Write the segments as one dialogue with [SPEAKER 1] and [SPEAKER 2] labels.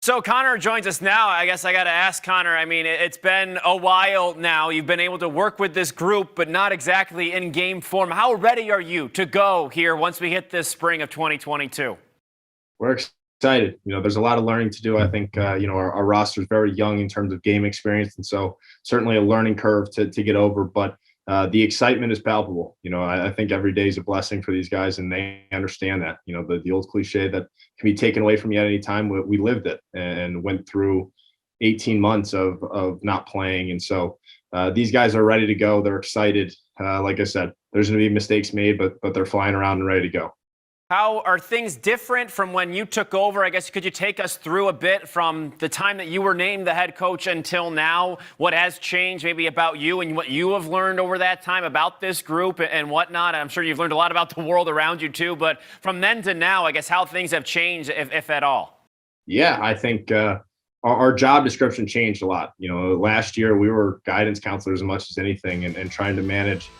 [SPEAKER 1] So Connor joins us now. I guess I got to ask Connor, I mean, it's been a while now. You've been able to work with this group, but not exactly in game form. How ready are you to go here once we hit this spring of 2022?
[SPEAKER 2] We're excited. There's a lot of learning to do. I think, our roster is very young in terms of game experience. And so certainly a learning curve to get over. But the excitement is palpable. I think every day is a blessing for these guys, and they understand that. The old cliche that can be taken away from you at any time. We lived it and went through 18 months of not playing. And so these guys are ready to go. They're excited. Like I said, there's going to be mistakes made, but they're flying around and ready to go.
[SPEAKER 1] How are things different from when you took over? I guess, could you take us through a bit from the time that you were named the head coach until now? What has changed maybe about you and what you have learned over that time about this group and whatnot? I'm sure you've learned a lot about the world around you too, but from then to now, I guess how things have changed, if at all.
[SPEAKER 2] Yeah, I think our job description changed a lot. Last year we were guidance counselors as much as anything and trying to manage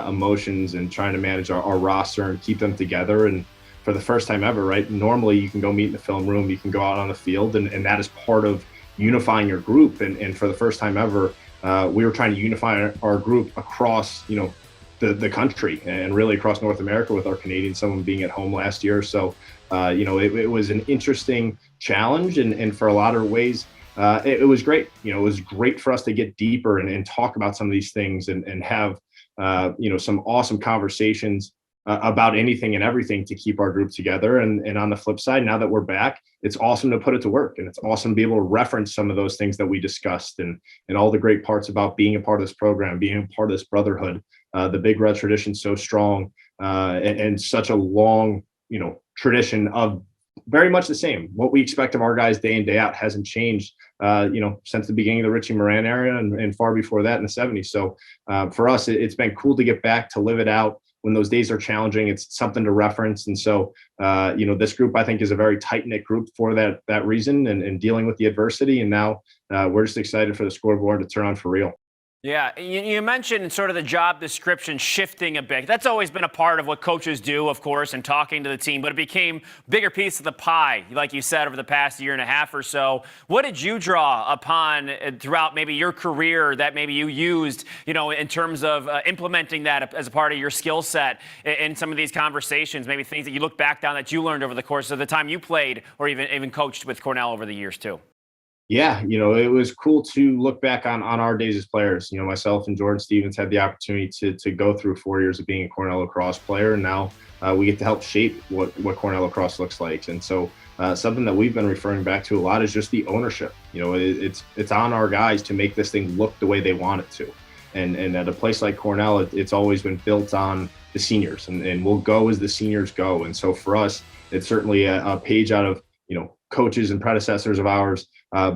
[SPEAKER 2] emotions and trying to manage our roster and keep them together. And for the first time ever, right, normally you can go meet in the film room, you can go out on the field, and that is part of unifying your group. And for the first time ever, we were trying to unify our group across, the country and really across North America with our Canadians, someone being at home last year. So, it was an interesting challenge. And for a lot of ways, it was great. It was great for us to get deeper and talk about some of these things and have some awesome conversations about anything and everything to keep our group together. And on the flip side, now that we're back, it's awesome to put it to work. And it's awesome to be able to reference some of those things that we discussed and all the great parts about being a part of this program, being a part of this brotherhood. The Big Red tradition so strong and such a long, tradition of very much the same. What we expect of our guys day in, day out hasn't changed, since the beginning of the Richie Moran era and far before that in the 70s. So for us, it's been cool to get back to live it out when those days are challenging. It's something to reference. And so, this group, I think, is a very tight-knit group for that reason and dealing with the adversity. And now we're just excited for the scoreboard to turn on for real.
[SPEAKER 1] Yeah, you mentioned sort of the job description shifting a bit. That's always been a part of what coaches do, of course, and talking to the team, but it became a bigger piece of the pie, like you said, over the past year and a half or so. What did you draw upon throughout maybe your career that maybe you used, in terms of implementing that as a part of your skill set in some of these conversations, maybe things that you look back on that you learned over the course of the time you played or even coached with Cornell over the years too?
[SPEAKER 2] Yeah, it was cool to look back on our days as players. Myself and Jordan Stevens had the opportunity to go through 4 years of being a Cornell lacrosse player, and now we get to help shape what Cornell lacrosse looks like. And so something that we've been referring back to a lot is just the ownership. It's on our guys to make this thing look the way they want it to. And at a place like Cornell, it's always been built on the seniors, and we'll go as the seniors go. And so for us, it's certainly a page out of coaches and predecessors of ours,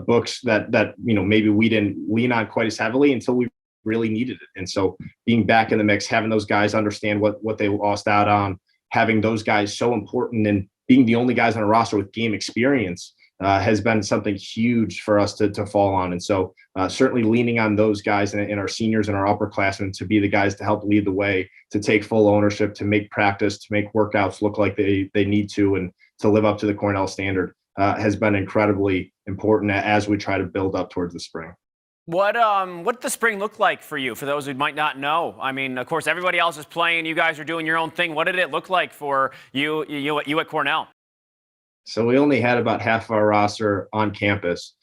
[SPEAKER 2] books that maybe we didn't lean on quite as heavily until we really needed it. And so being back in the mix, having those guys understand what they lost out on, having those guys so important, and being the only guys on a roster with game experience has been something huge for us to fall on. And so certainly leaning on those guys and our seniors and our upperclassmen to be the guys to help lead the way, to take full ownership, to make practice, to make workouts look like they need to, and to live up to the Cornell standard has been incredibly important as we try to build up towards the spring.
[SPEAKER 1] What did the spring look like for you, for those who might not know? I mean, of course, everybody else is playing. You guys are doing your own thing. What did it look like for you at Cornell?
[SPEAKER 2] So we only had about half of our roster on campus.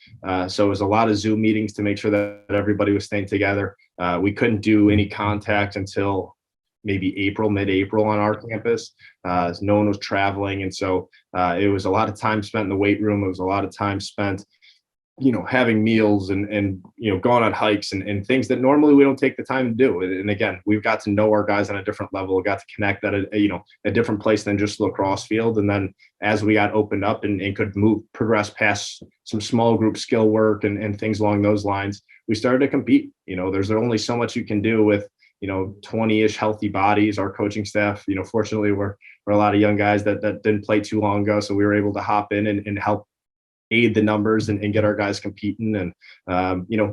[SPEAKER 2] So it was a lot of Zoom meetings to make sure that everybody was staying together. We couldn't do any contact until maybe mid-April on our campus. No one was traveling. And so it was a lot of time spent in the weight room. It was a lot of time spent, having meals and going on hikes and things that normally we don't take the time to do. And again, we've got to know our guys on a different level, got to connect at a different place than just lacrosse field. And then as we got opened up and could progress past some small group skill work and things along those lines, we started to compete. There's only so much you can do with 20-ish healthy bodies. Our coaching staff, fortunately, we're a lot of young guys that didn't play too long ago. So we were able to hop in and help aid the numbers and get our guys competing. And,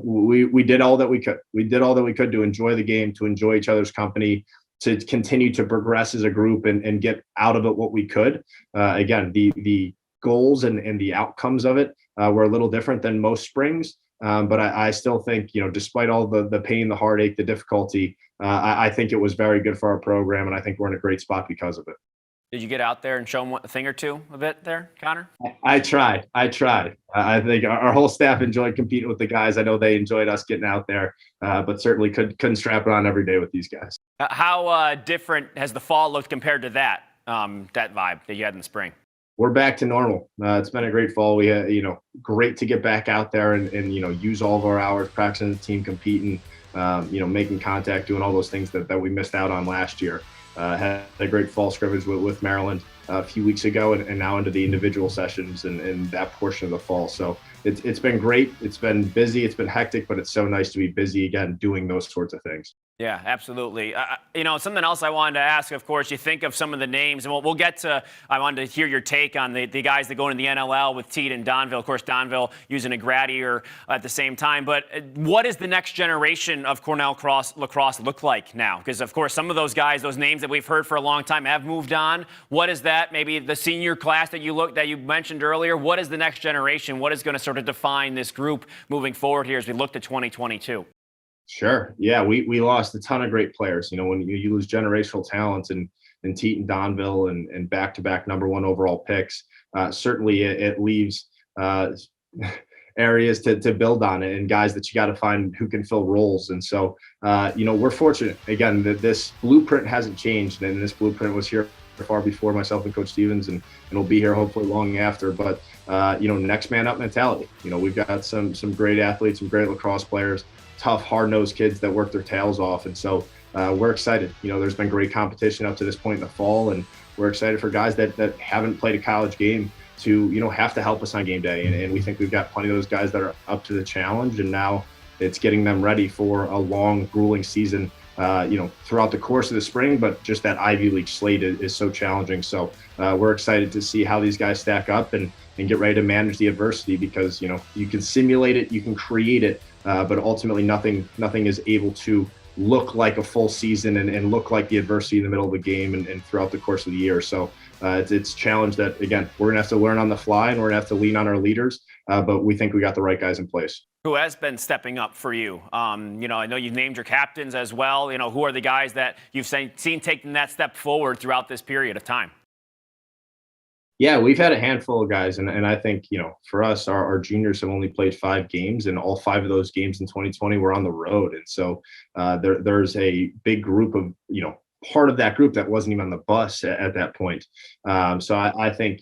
[SPEAKER 2] we did all that we could. We did all that we could to enjoy the game, to enjoy each other's company, to continue to progress as a group and get out of it what we could. Again, the goals and the outcomes of it were a little different than most springs. But I still think, despite all the pain, the heartache, the difficulty, I think it was very good for our program, and I think we're in a great spot because of it.
[SPEAKER 1] Did you get out there and show them a thing or two a bit there, Connor?
[SPEAKER 2] I tried. I think our whole staff enjoyed competing with the guys. I know they enjoyed us getting out there, but certainly couldn't strap it on every day with these guys.
[SPEAKER 1] How different has the fall looked compared to that vibe that you had in the spring?
[SPEAKER 2] We're back to normal. It's been a great fall. We had, great to get back out there and use all of our hours practicing the team, competing, making contact, doing all those things that we missed out on last year. Had a great fall scrimmage with Maryland a few weeks ago, and now into the individual sessions and that portion of the fall. So it's been great. It's been busy. It's been hectic, but it's so nice to be busy again, doing those sorts of things.
[SPEAKER 1] Yeah, absolutely. Something else I wanted to ask, of course, you think of some of the names, and we'll get to, I wanted to hear your take on the guys that go into the NLL with Teat and Donville. Of course, Donville using a grad year at the same time. But what does the next generation of Cornell lacrosse look like now? Because, of course, some of those guys, those names that we've heard for a long time have moved on. What is that? Maybe the senior class that you mentioned earlier. What is the next generation? What is going to sort of define this group moving forward here as we look to 2022?
[SPEAKER 2] Sure. Yeah, we lost a ton of great players. When you lose generational talents and Teat and Donville and back-to-back #1 overall picks, certainly it leaves areas to build on it and guys that you got to find who can fill roles. And so, we're fortunate, again, that this blueprint hasn't changed. And this blueprint was here far before myself and Coach Stevens, and will be here hopefully long after. But, next man up mentality. We've got some great athletes, some great lacrosse players, tough, hard-nosed kids that work their tails off. And so we're excited. There's been great competition up to this point in the fall, and we're excited for guys that haven't played a college game to, have to help us on game day. And we think we've got plenty of those guys that are up to the challenge, and now it's getting them ready for a long, grueling season, throughout the course of the spring. But just that Ivy League slate is so challenging. So we're excited to see how these guys stack up and get ready to manage the adversity, because, you can simulate it, you can create it, but ultimately nothing is able to look like a full season and look like the adversity in the middle of the game and throughout the course of the year. So it's a challenge that, again, we're going to have to learn on the fly, and we're going to have to lean on our leaders, but we think we got the right guys in place.
[SPEAKER 1] Who has been stepping up for you? I know you've named your captains as well. Who are the guys that you've seen taking that step forward throughout this period of time?
[SPEAKER 2] Yeah, we've had a handful of guys, and I think, for us, our juniors have only played 5 games, and all 5 of those games in 2020 were on the road. And so there's a big group of, part of that group that wasn't even on the bus at that point. So I think,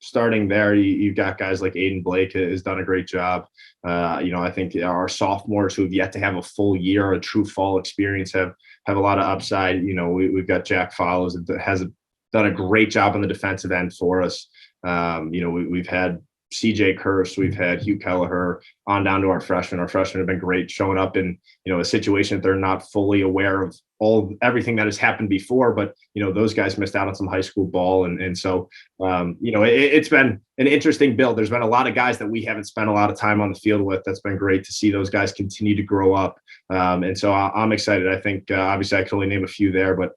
[SPEAKER 2] starting there, you've got guys like Aiden Blake has done a great job. I think our sophomores who have yet to have a full year, a true fall experience, have a lot of upside. We've got Jack Follows that has done a great job on the defensive end for us. We've had CJ Curse, we've had Hugh Kelleher, on down to our freshmen. Our freshmen have been great, showing up in, a situation that they're not fully aware of everything that has happened before, but, those guys missed out on some high school ball. And so, it's been an interesting build. There's been a lot of guys that we haven't spent a lot of time on the field with. That's been great to see those guys continue to grow up. And so I'm excited. I think, obviously I can only name a few there, but,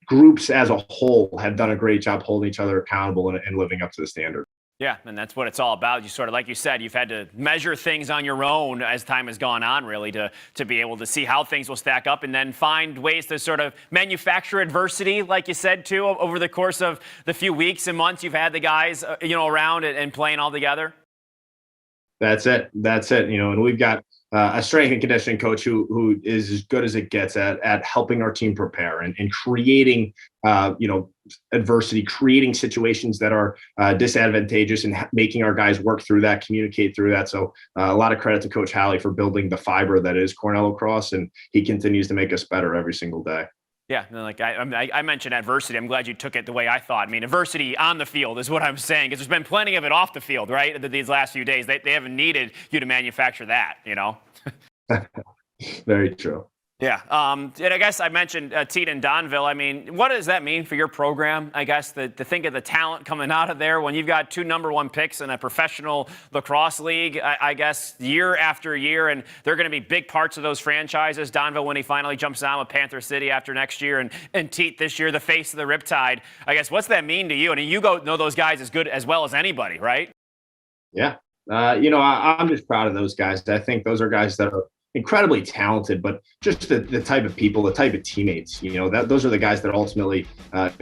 [SPEAKER 2] groups as a whole have done a great job holding each other accountable and living up to the standard.
[SPEAKER 1] Yeah, and that's what it's all about. You sort of, like you said, you've had to measure things on your own as time has gone on, really, to be able to see how things will stack up and then find ways to sort of manufacture adversity, like you said, too, over the course of the few weeks and months you've had the guys, around and playing all together. That's it.
[SPEAKER 2] And we've got a strength and conditioning coach who is as good as it gets at helping our team prepare and creating, adversity, creating situations that are disadvantageous and making our guys work through that, communicate through that. So a lot of credit to Coach Halley for building the fiber that is Cornell lacrosse, and he continues to make us better every single day.
[SPEAKER 1] Yeah, like I mentioned adversity. I'm glad you took it the way I thought. I mean, adversity on the field is what I'm saying, because there's been plenty of it off the field, right? These last few days, they haven't needed you to manufacture that,
[SPEAKER 2] Very true.
[SPEAKER 1] Yeah. And I guess I mentioned Teat and Donville. I mean, what does that mean for your program? I guess to think of the talent coming out of there when you've got 2 #1 picks in a professional lacrosse league, I guess, year after year. And they're going to be big parts of those franchises. Donville, when he finally jumps on with Panther City after next year, and Teat this year, the face of the Riptide. I guess, what's that mean to you? I mean, you know those guys as well as anybody, right?
[SPEAKER 2] Yeah, I'm just proud of those guys. I think those are guys that are incredibly talented, but just the type of people, the type of teammates, those are the guys that ultimately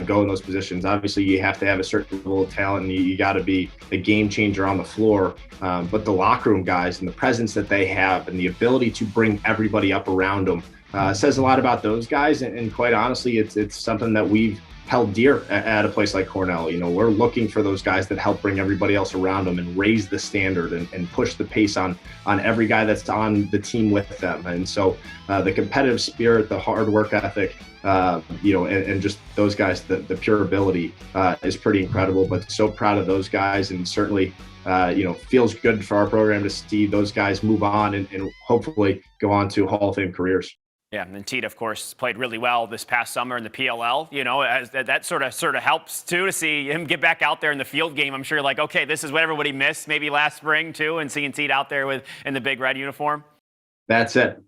[SPEAKER 2] go in those positions. Obviously, you have to have a certain level of talent, and you got to be a game changer on the floor. But the locker room guys and the presence that they have and the ability to bring everybody up around them says a lot about those guys. And quite honestly, it's something that we've held dear at a place like Cornell. We're looking for those guys that help bring everybody else around them and raise the standard and push the pace on every guy that's on the team with them. And so the competitive spirit, the hard work ethic, and just those guys, the pure ability is pretty incredible. But so proud of those guys, and certainly feels good for our program to see those guys move on and hopefully go on to Hall of Fame careers.
[SPEAKER 1] Yeah, and Teet, of course, played really well this past summer in the PLL. As that sort of helps too to see him get back out there in the field game. I'm sure you're like, okay, this is what everybody missed maybe last spring too, and seeing Teet out there in the big red uniform.
[SPEAKER 2] That's it.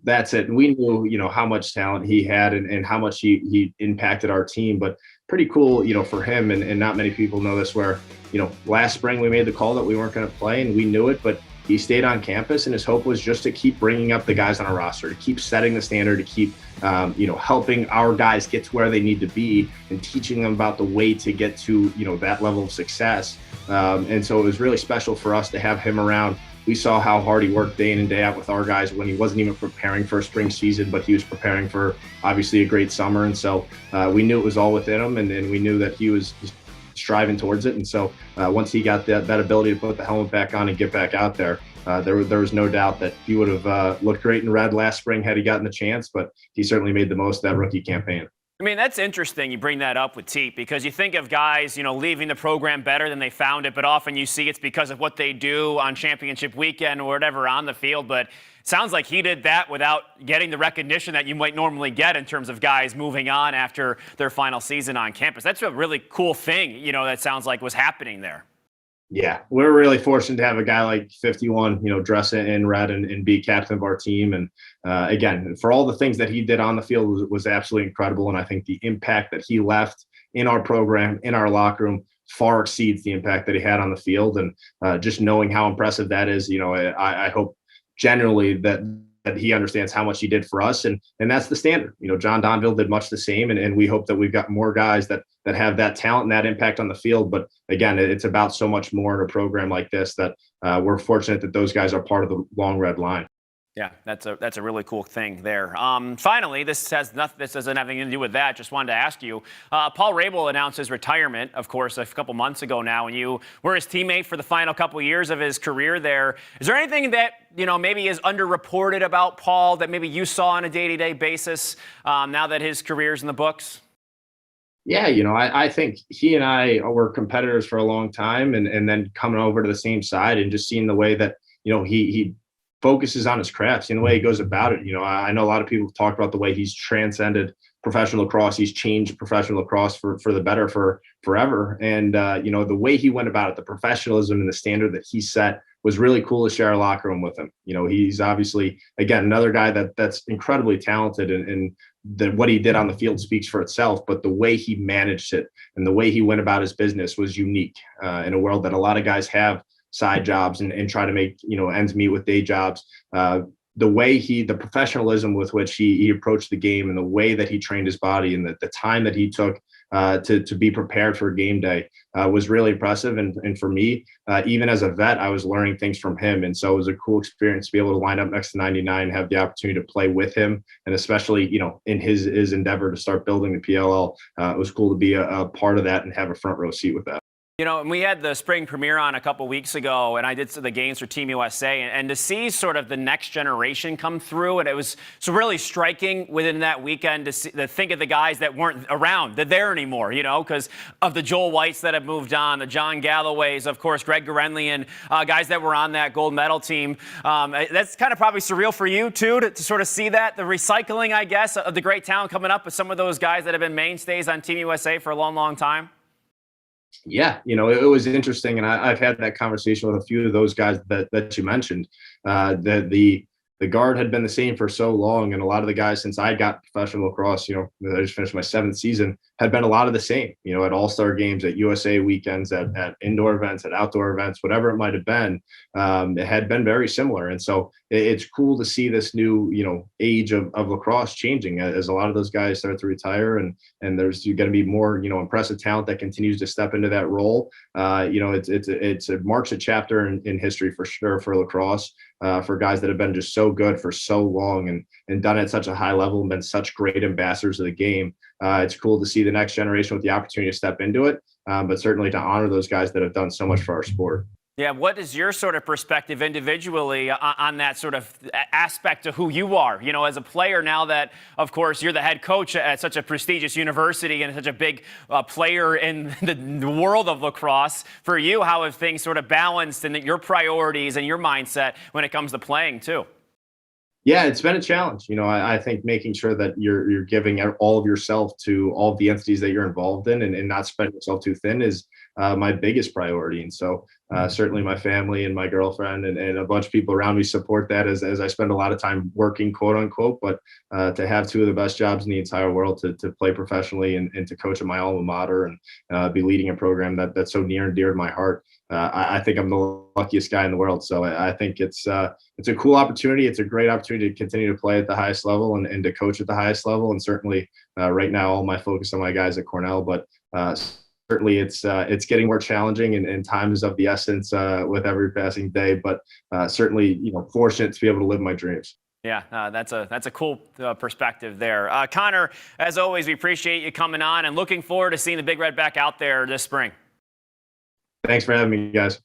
[SPEAKER 2] We knew, how much talent he had and how much he impacted our team. But pretty cool, for him, and not many people know this, where, last spring we made the call that we weren't going to play, and we knew it, but he stayed on campus, and his hope was just to keep bringing up the guys on our roster, to keep setting the standard, to keep, helping our guys get to where they need to be and teaching them about the way to get to, that level of success. And so it was really special for us to have him around. We saw how hard he worked day in and day out with our guys when he wasn't even preparing for a spring season, but he was preparing for obviously a great summer. And so we knew it was all within him, and we knew that he was striving towards it. And so once he got that ability to put the helmet back on and get back out there, there was no doubt that he would have looked great in red last spring had he gotten the chance, but he certainly made the most of that rookie campaign.
[SPEAKER 1] I mean, that's interesting you bring that up with Teet, because you think of guys, leaving the program better than they found it, but often you see it's because of what they do on championship weekend or whatever on the field. But it sounds like he did that without getting the recognition that you might normally get in terms of guys moving on after their final season on campus. That's a really cool thing, that sounds like was happening there.
[SPEAKER 2] Yeah, we're really fortunate to have a guy like 51, dress in red and be captain of our team. And again, for all the things that he did on the field was absolutely incredible. And I think the impact that he left in our program, in our locker room, far exceeds the impact that he had on the field. And just knowing how impressive that is, I hope generally that he understands how much he did for us. And that's the standard. John Donville did much the same. And we hope that we've got more guys that have that talent and that impact on the field. But again, it's about so much more in a program like this that we're fortunate that those guys are part of the long red line.
[SPEAKER 1] Yeah, that's a really cool thing there. Finally, this doesn't have anything to do with that. Just wanted to ask you, Paul Rabil announced his retirement, of course, a couple months ago now, and you were his teammate for the final couple years of his career there. Is there anything that, maybe is underreported about Paul that maybe you saw on a day-to-day basis now that his career's in the books?
[SPEAKER 2] Yeah, I think he and I were competitors for a long time, and then coming over to the same side and just seeing the way that, he focuses on his crafts and the way he goes about it. I know a lot of people talk about the way he's transcended professional lacrosse. He's changed professional lacrosse for the better for forever. And, the way he went about it, the professionalism and the standard that he set was really cool to share a locker room with him. He's obviously, again, another guy that's incredibly talented, and what he did on the field speaks for itself, but the way he managed it and the way he went about his business was unique in a world that a lot of guys have side jobs and try to make, ends meet with day jobs. The way the professionalism with which he approached the game and the way that he trained his body and the time that he took to be prepared for game day was really impressive. And for me, even as a vet, I was learning things from him. And so it was a cool experience to be able to line up next to 99 and have the opportunity to play with him. And especially, in his endeavor to start building the PLL, it was cool to be a part of that and have a front row seat with that.
[SPEAKER 1] And we had the spring premiere on a couple weeks ago, and I did the games for Team USA, and to see sort of the next generation come through, and it was so really striking within that weekend to think of the guys that weren't around, that there anymore, because of the Joel Whites that have moved on, the John Galloways, of course, Greg Gorenlian, guys that were on that gold medal team. That's kind of probably surreal for you, too, to sort of see that, the recycling, I guess, of the great talent coming up with some of those guys that have been mainstays on Team USA for a long, long time.
[SPEAKER 2] Yeah, it was interesting, and I've had that conversation with a few of those guys that you mentioned. That the guard had been the same for so long, and a lot of the guys since I got professional lacrosse, I just finished my 7th season, had been a lot of the same, at all-star games, at USA weekends, at indoor events, at outdoor events, whatever it might have been. It had been very similar. And so it's cool to see this new, age of lacrosse changing as a lot of those guys start to retire, and there's going to be more, impressive talent that continues to step into that role. It marks a chapter in history for sure for lacrosse, for guys that have been just so good for so long and done it at such a high level and been such great ambassadors of the game. It's cool to see the next generation with the opportunity to step into it, but certainly to honor those guys that have done so much for our sport.
[SPEAKER 1] Yeah, what is your sort of perspective individually on that sort of aspect of who you are, as a player now that, of course, you're the head coach at such a prestigious university and such a big player in the world of lacrosse. For you, how have things sort of balanced and your priorities and your mindset when it comes to playing too?
[SPEAKER 2] Yeah, it's been a challenge. I think making sure that you're giving all of yourself to all of the entities that you're involved in and not spreading yourself too thin is my biggest priority. And so certainly my family and my girlfriend and a bunch of people around me support that as I spend a lot of time working, quote unquote, but to have two of the best jobs in the entire world, to play professionally and to coach at my alma mater and be leading a program that's so near and dear to my heart. I think I'm the luckiest guy in the world. So I think it's a cool opportunity. It's a great opportunity to continue to play at the highest level and to coach at the highest level. And certainly right now, all my focus on my guys at Cornell, but certainly it's getting more challenging and time is of the essence with every passing day, but certainly, fortunate to be able to live my dreams.
[SPEAKER 1] Yeah, that's a cool perspective there. Connor, as always, we appreciate you coming on and looking forward to seeing the Big Red back out there this spring.
[SPEAKER 2] Thanks for having me, guys.